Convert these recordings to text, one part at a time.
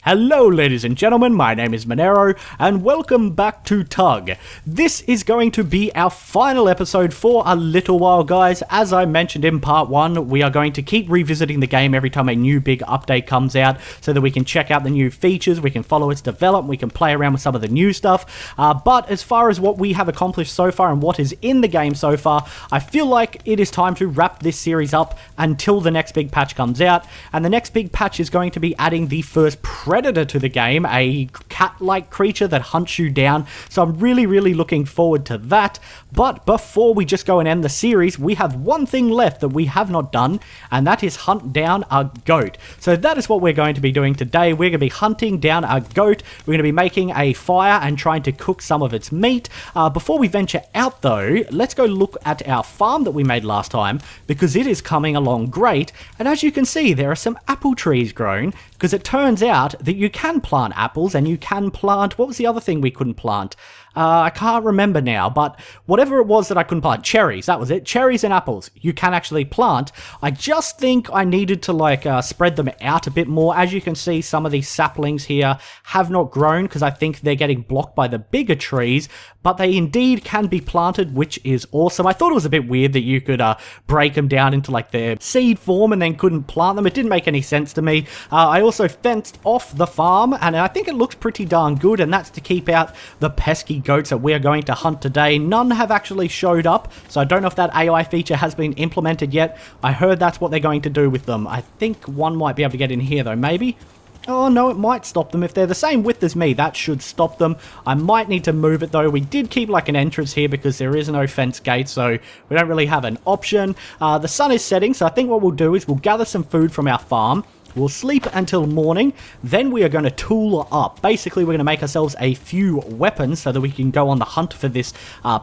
Hello ladies and gentlemen, my name is Monero, and welcome back to TUG. This is going to be our final episode for a little while, guys. As I mentioned in part 1, we are going to keep revisiting the game every time a new big update comes out, so that we can check out the new features, we can follow its development, we can play around with some of the new stuff. But as far as what we have accomplished so far and what is in the game so far, I feel like it is time to wrap this series up until the next big patch comes out. And the next big patch is going to be adding the first predator to the game, a cat-like creature that hunts you down, so I'm really looking forward to that. But before we just go and end the series, we have one thing left that we have not done, and that is hunt down a goat. So that is what we're going to be doing today. We're going to be hunting down a goat. We're going to be making a fire and trying to cook some of its meat. Before we venture out though, let's go look at our farm that we made last time, because it is coming along great. And as you can see, there are some apple trees growing, because it turns out that you can plant apples, and you can plant, what was the other thing we couldn't plant? I can't remember now, but whatever it was that I couldn't plant, cherries, that was it. Cherries and apples, you can actually plant. I just think I needed to spread them out a bit more. As you can see, some of these saplings here have not grown because I think they're getting blocked by the bigger trees, but they indeed can be planted, which is awesome. I thought it was a bit weird that you could break them down into like their seed form and then couldn't plant them. It didn't make any sense to me. I also fenced off the farm, and I think it looks pretty darn good, and that's to keep out the pesky goats that we're going to hunt today. None have actually showed up, so I don't know if that AI feature has been implemented yet. I heard that's what they're going to do with them. I think one might be able to get in here though, maybe? Oh no, it might stop them. If they're the same width as me, that should stop them. I might need to move it though. We did keep like an entrance here because there is no fence gate, so we don't really have an option. The sun is setting, so I think what we'll do is we'll gather some food from our farm. We'll sleep until morning, then we are going to tool up. Basically, we're going to make ourselves a few weapons so that we can go on the hunt for this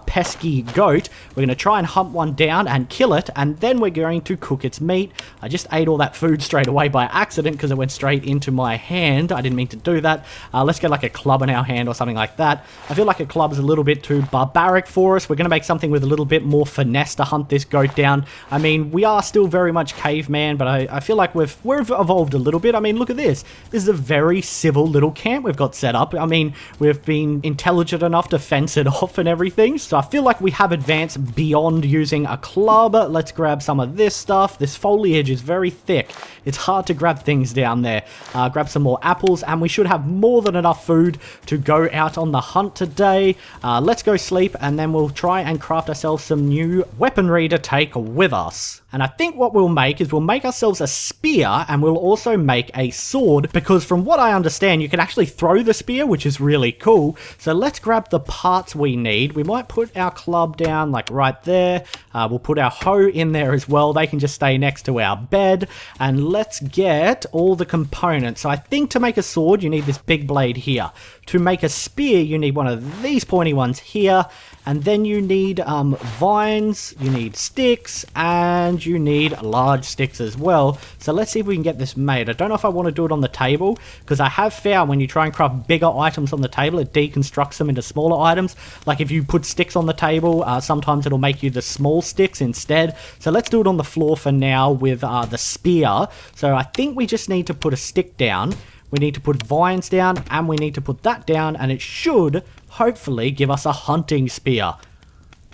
pesky goat. We're going to try and hunt one down and kill it, and then we're going to cook its meat. I just ate all that food straight away by accident because it went straight into my hand. I didn't mean to do that. Let's get like a club in our hand or something like that. I feel like a club is a little bit too barbaric for us. We're going to make something with a little bit more finesse to hunt this goat down. I mean, we are still very much caveman, but I feel like we've evolved a little bit. I mean, look at this. This is a very civil little camp we've got set up. I mean, we've been intelligent enough to fence it off and everything. So I feel like we have advanced beyond using a club. Let's grab some of this stuff. This foliage is very thick. It's hard to grab things down there. Grab some more apples, and we should have more than enough food to go out on the hunt today. Let's go sleep, and then we'll try and craft ourselves some new weaponry to take with us. And I think what we'll make is we'll make ourselves a spear, and we'll also make a sword, because from what I understand, you can actually throw the spear, which is really cool. So let's grab the parts we need. We might put our club down like right there. We'll put our hoe in there as well. They can just stay next to our bed. And let's get all the components. So I think to make a sword, you need this big blade here. To make a spear, you need one of these pointy ones here. And then you need vines, you need sticks, and you need large sticks as well. So let's see if we can get this made. I don't know if I want to do it on the table, because I have found when you try and craft bigger items on the table, it deconstructs them into smaller items. Like if you put sticks on the table, sometimes it'll make you the small sticks instead. So let's do it on the floor for now with the spear. So I think we just need to put a stick down. We need to put vines down, and we need to put that down, and it should hopefully give us a hunting spear.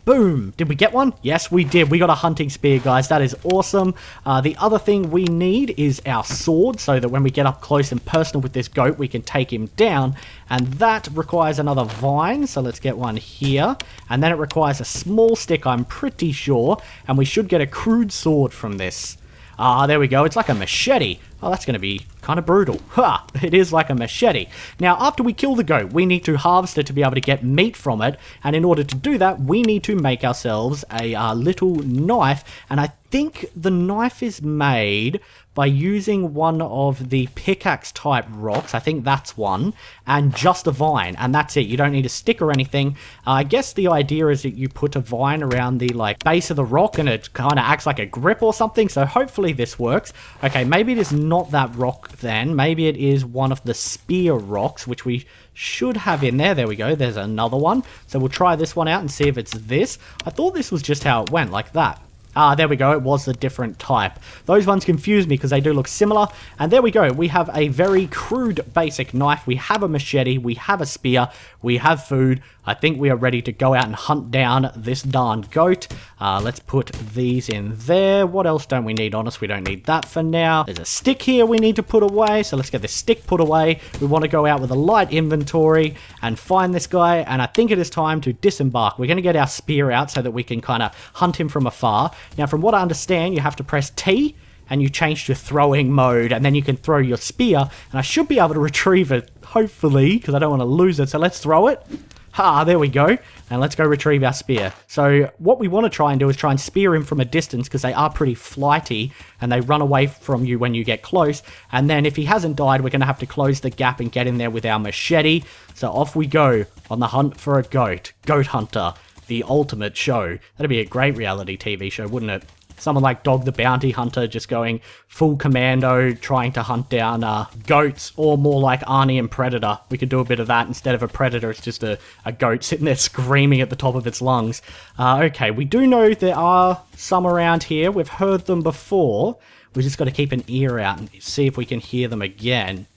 Boom! Did we get one? Yes, we did. We got a hunting spear, guys. That is awesome. The other thing we need is our sword, so that when we get up close and personal with this goat, we can take him down. And that requires another vine, so let's get one here. And then it requires a small stick, I'm pretty sure. And we should get a crude sword from this. There we go. It's like a machete. Oh, that's going to be kind of brutal. Ha! It is like a machete. Now, after we kill the goat, we need to harvest it to be able to get meat from it. And in order to do that, we need to make ourselves a little knife. And I think the knife is made by using one of the pickaxe type rocks. I think that's one. And just a vine. And that's it. You don't need a stick or anything. I guess the idea is that you put a vine around the base of the rock, and it kind of acts like a grip or something. So hopefully this works. Okay, maybe it is not that rock then. Maybe it is one of the spear rocks, which we should have in there. There we go. There's another one. So we'll try this one out and see if it's this. I thought this was just how it went, like that. Ah, there we go. It was a different type. Those ones confuse me because they do look similar. And there we go. We have a very crude basic knife. We have a machete. We have a spear. We have food. I think we are ready to go out and hunt down this darn goat. Let's put these in there. What else don't we need on us? We don't need that for now. There's a stick here we need to put away. So let's get this stick put away. We want to go out with a light inventory and find this guy. And I think it is time to disembark. We're going to get our spear out so that we can kind of hunt him from afar. Now, from what I understand, you have to press T and you change to throwing mode, and then you can throw your spear, and I should be able to retrieve it, hopefully, because I don't want to lose it. So let's throw it. Ha, there we go. And let's go retrieve our spear. So what we want to try and do is try and spear him from a distance, because they are pretty flighty and they run away from you when you get close. And then if he hasn't died, we're going to have to close the gap and get in there with our machete. So off we go on the hunt for a goat. Goat Hunter, the ultimate show. That'd be a great reality TV show, wouldn't it? Someone like Dog the Bounty Hunter just going full commando, trying to hunt down goats, or more like Arnie and Predator. We could do a bit of that. Instead of a predator, it's just a goat sitting there screaming at the top of its lungs. Okay, we do know there are some around here. We've heard them before. We just got to keep an ear out and see if we can hear them again.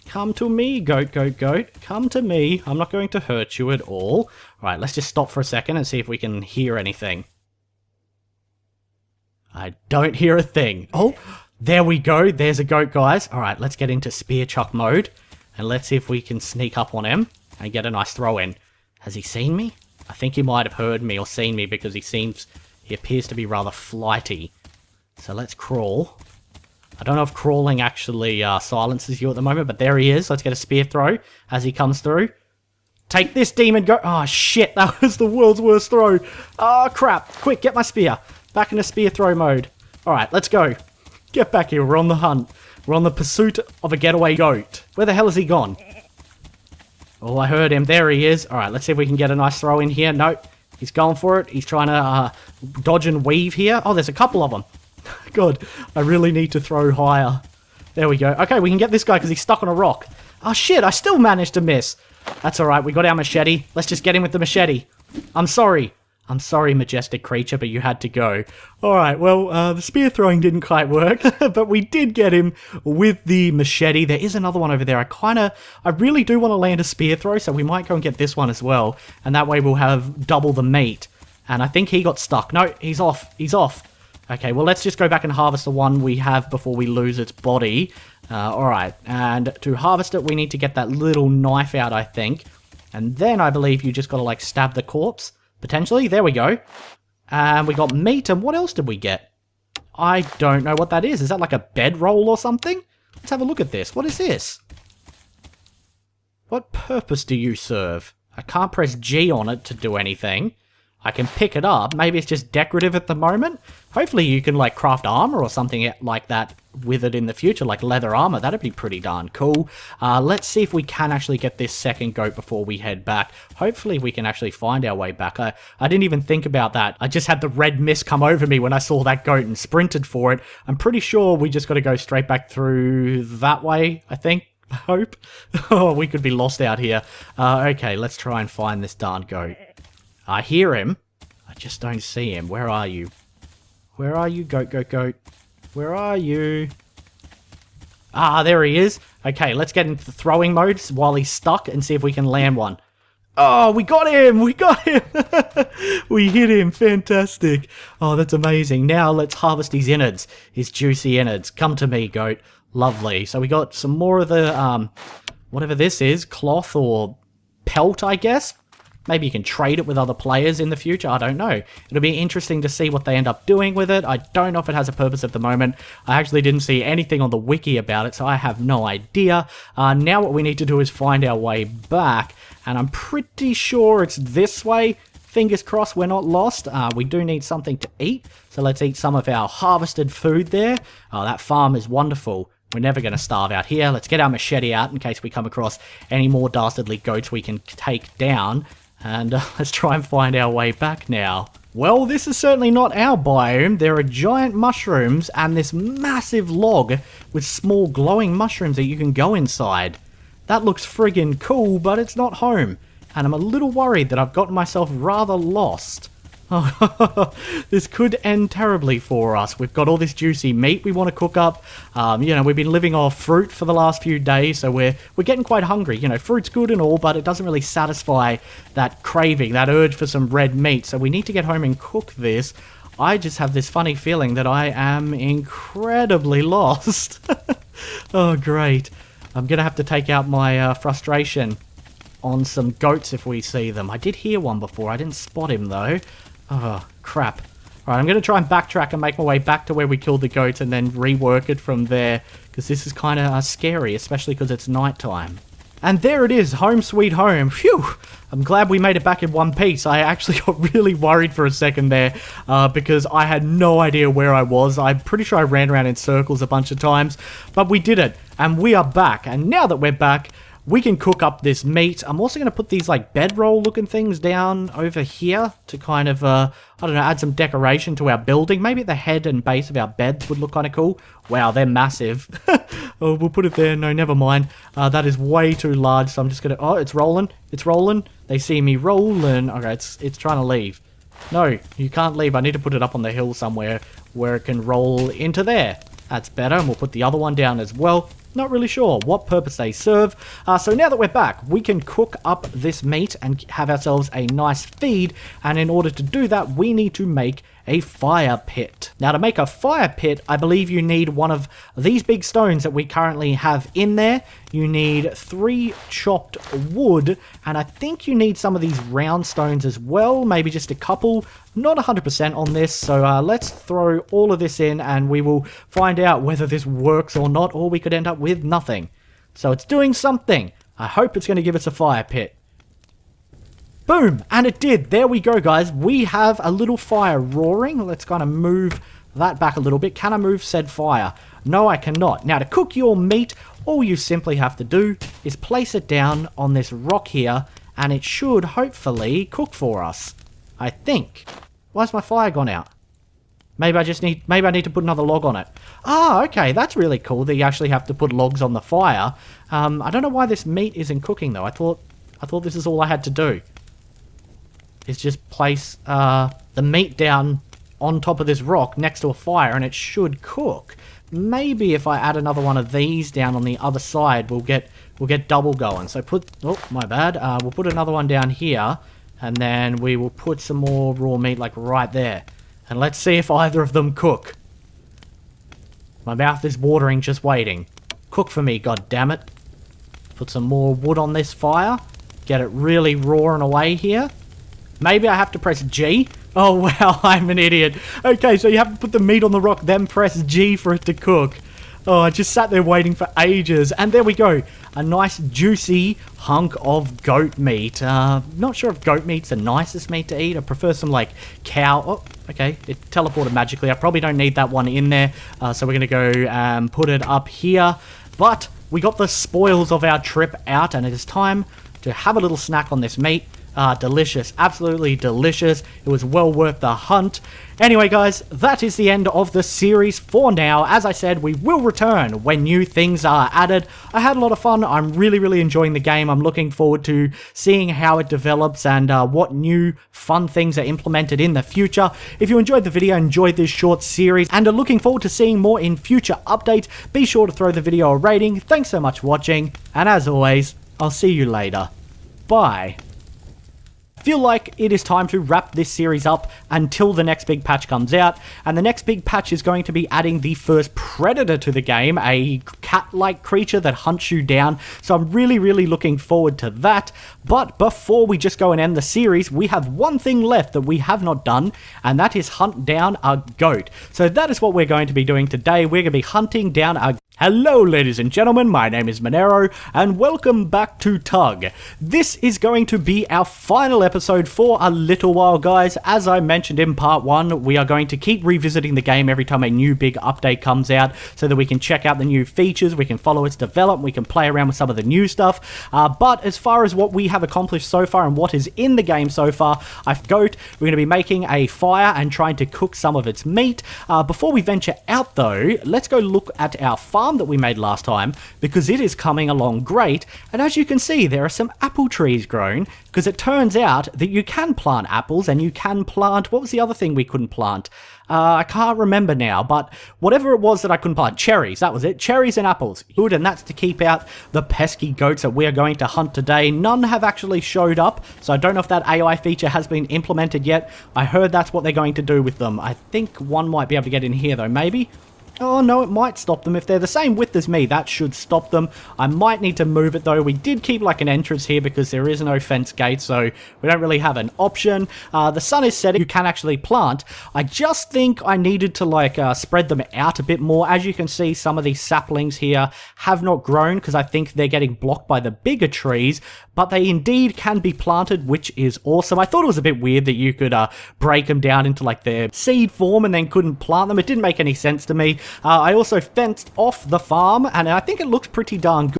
Come to me, goat, goat, goat. Come to me. I'm not going to hurt you at all. All right, let's just stop for a second and see if we can hear anything. I don't hear a thing. Oh, there we go. There's a goat, guys. All right, let's get into spear chuck mode. And let's see if we can sneak up on him and get a nice throw in. Has he seen me? I think he might have heard me or seen me because he appears to be rather flighty. So let's crawl. I don't know if crawling actually silences you at the moment, but there he is. Let's get a spear throw as he comes through. Take this, demon goat. Oh, shit. That was the world's worst throw. Oh, crap. Quick, get my spear. Back into spear throw mode. Alright, let's go. Get back here, we're on the hunt. We're on the pursuit of a getaway goat. Where the hell has he gone? Oh, I heard him. There he is. Alright, let's see if we can get a nice throw in here. Nope. He's going for it. He's trying to dodge and weave here. Oh, there's a couple of them. God, I really need to throw higher. There we go. Okay, we can get this guy because he's stuck on a rock. Oh, shit, I still managed to miss. That's alright, we got our machete. Let's just get him with the machete. I'm sorry. I'm sorry, majestic creature, but you had to go. Alright, well, the spear throwing didn't quite work, but we did get him with the machete. There is another one over there. I really do want to land a spear throw, so we might go and get this one as well. And that way we'll have double the meat. And I think he got stuck. No, he's off. He's off. Okay, well, let's just go back and harvest the one we have before we lose its body. Alright, and to harvest it, we need to get that little knife out, I think. And then I believe you just got to, like, stab the corpse. Potentially. There we go. And we got meat. And what else did we get? I don't know what that is. Is that like a bedroll or something? Let's have a look at this. What is this? What purpose do you serve? I can't press G on it to do anything. I can pick it up. Maybe it's just decorative at the moment. Hopefully you can like craft armor or something like that with it in the future, like leather armor. That'd be pretty darn cool. Let's see if we can actually get this second goat before we head back. Hopefully we can actually find our way back. I didn't even think about that. I just had the red mist come over me when I saw that goat and sprinted for it. I'm pretty sure we just got to go straight back through that way, I think. I hope. Oh, we could be lost out here. Okay, let's try and find this darn goat. I hear him. I just don't see him. Where are you? Where are you, goat, goat, goat? Where are you? Ah, there he is. Okay, let's get into the throwing mode while he's stuck and see if we can land one. Oh, we got him! We got him! We hit him. Fantastic. Oh, that's amazing. Now let's harvest his innards. His juicy innards. Come to me, goat. Lovely. So we got some more of the, whatever this is, cloth or pelt, I guess. Maybe you can trade it with other players in the future. I don't know. It'll be interesting to see what they end up doing with it. I don't know if it has a purpose at the moment. I actually didn't see anything on the wiki about it, so I have no idea. Now what we need to do is find our way back, and I'm pretty sure it's this way. Fingers crossed we're not lost. We do need something to eat, so let's eat some of our harvested food there. Oh, that farm is wonderful. We're never going to starve out here. Let's get our machete out in case we come across any more dastardly goats we can take down. And let's try and find our way back now. Well, this is certainly not our biome. There are giant mushrooms and this massive log with small glowing mushrooms that you can go inside. That looks friggin' cool, but it's not home. And I'm a little worried that I've gotten myself rather lost. Oh, this could end terribly for us. We've got all this juicy meat we want to cook up. You know, we've been living off fruit for the last few days, so we're getting quite hungry. You know, fruit's good and all, but it doesn't really satisfy that craving, that urge for some red meat. So we need to get home and cook this. I just have this funny feeling that I am incredibly lost. Oh, great. I'm going to have to take out my frustration on some goats if we see them. I did hear one before. I didn't spot him, though. Oh, crap. Alright, I'm going to try and backtrack and make my way back to where we killed the goats and then rework it from there, because this is kind of scary, especially because it's nighttime. And there it is, home sweet home. Phew! I'm glad we made it back in one piece. I actually got really worried for a second there, because I had no idea where I was. I'm pretty sure I ran around in circles a bunch of times, but we did it, and we are back. And now that we're back, we can cook up this meat. I'm also going to put these like bedroll looking things down over here to kind of, I don't know, add some decoration to our building. Maybe at the head and base of our beds would look kind of cool. Wow, they're massive. Oh, we'll put it there. No, never mind. That is way too large, so I'm just going to... Oh, it's rolling. It's rolling. They see me rolling. Okay, it's trying to leave. No, you can't leave. I need to put it up on the hill somewhere where it can roll into there. That's better, and we'll put the other one down as well. Not really sure what purpose they serve. So now that we're back, we can cook up this meat and have ourselves a nice feed. And in order to do that, we need to make a fire pit. Now, to make a fire pit, I believe you need one of these big stones that we currently have in there. You need 3 chopped wood, and I think you need some of these round stones as well, maybe just a couple. Not 100% on this, so let's throw all of this in and we will find out whether this works or not, or we could end up with nothing. So it's doing something. I hope it's going to give us a fire pit. Boom! And it did. There we go, guys. We have a little fire roaring. Let's kind of move that back a little bit. Can I move said fire? No, I cannot. Now, to cook your meat, all you simply have to do is place it down on this rock here, and it should hopefully cook for us. I think. Why's my fire gone out? Maybe I need to put another log on it. Ah, okay, that's really cool that you actually have to put logs on the fire. I don't know why this meat isn't cooking though. I thought this is all I had to do. Is just place the meat down on top of this rock next to a fire and it should cook. Maybe if I add another one of these down on the other side, we'll get double going. So oh, my bad. We'll put another one down here. And then we will put some more raw meat like right there. And let's see if either of them cook. My mouth is watering just waiting. Cook for me, goddammit. Put some more wood on this fire. Get it really roaring away here. Maybe I have to press G. Oh wow, I'm an idiot. Okay, so you have to put the meat on the rock, then press G for it to cook. Oh, I just sat there waiting for ages. And there we go. A nice juicy hunk of goat meat. Not sure if goat meat's the nicest meat to eat. I prefer some like cow. Oh, okay. It teleported magically. I probably don't need that one in there. So we're going to go and put it up here. But we got the spoils of our trip out. And it is time to have a little snack on this meat. Delicious. Absolutely delicious. It was well worth the hunt. Anyway, guys, that is the end of the series for now. As I said, we will return when new things are added. I had a lot of fun. I'm really enjoying the game. I'm looking forward to seeing how it develops and what new fun things are implemented in the future. If you enjoyed the video, enjoyed this short series, and are looking forward to seeing more in future updates, be sure to throw the video a rating. Thanks so much for watching, and as always, I'll see you later. Bye. Feel like it is time to wrap this series up until the next big patch comes out, and the next big patch is going to be adding the first predator to the game, a cat-like creature that hunts you down, so I'm really looking forward to that. But before we just go and end the series, we have one thing left that we have not done, and that is hunt down a goat. So that is what we're going to be doing today. We're going to be hunting down a... Hello ladies and gentlemen, my name is Monero, and welcome back to TUG. This is going to be our final episode for a little while, guys. As I mentioned in part 1, we are going to keep revisiting the game every time a new big update comes out, so that we can check out the new features, we can follow its development, we can play around with some of the new stuff. But as far as what we have accomplished so far and what is in the game so far, we're going to be making a fire and trying to cook some of its meat. Before we venture out though, let's go look at our farm farm that we made last time, because it is coming along great. And as you can see, there are some apple trees grown, because it turns out that you can plant apples, and you can plant, what was the other thing we couldn't plant? I can't remember now, but whatever it was that I couldn't plant, cherries, that was it, cherries and apples. Good, and that's to keep out the pesky goats that we are going to hunt today. None have actually showed up, so I don't know if that AI feature has been implemented yet. I heard that's what they're going to do with them. I think one might be able to get in here though, maybe? Oh no, it might stop them. If they're the same width as me, that should stop them. I might need to move it though. We did keep like an entrance here because there is no fence gate, so we don't really have an option. The sun is setting. You can actually plant. I just think I needed to like spread them out a bit more. As you can see, some of these saplings here have not grown because I think they're getting blocked by the bigger trees, but they indeed can be planted, which is awesome. I thought it was a bit weird that you could break them down into like their seed form and then couldn't plant them. It didn't make any sense to me. I also fenced off the farm, and I think it looks pretty darn good.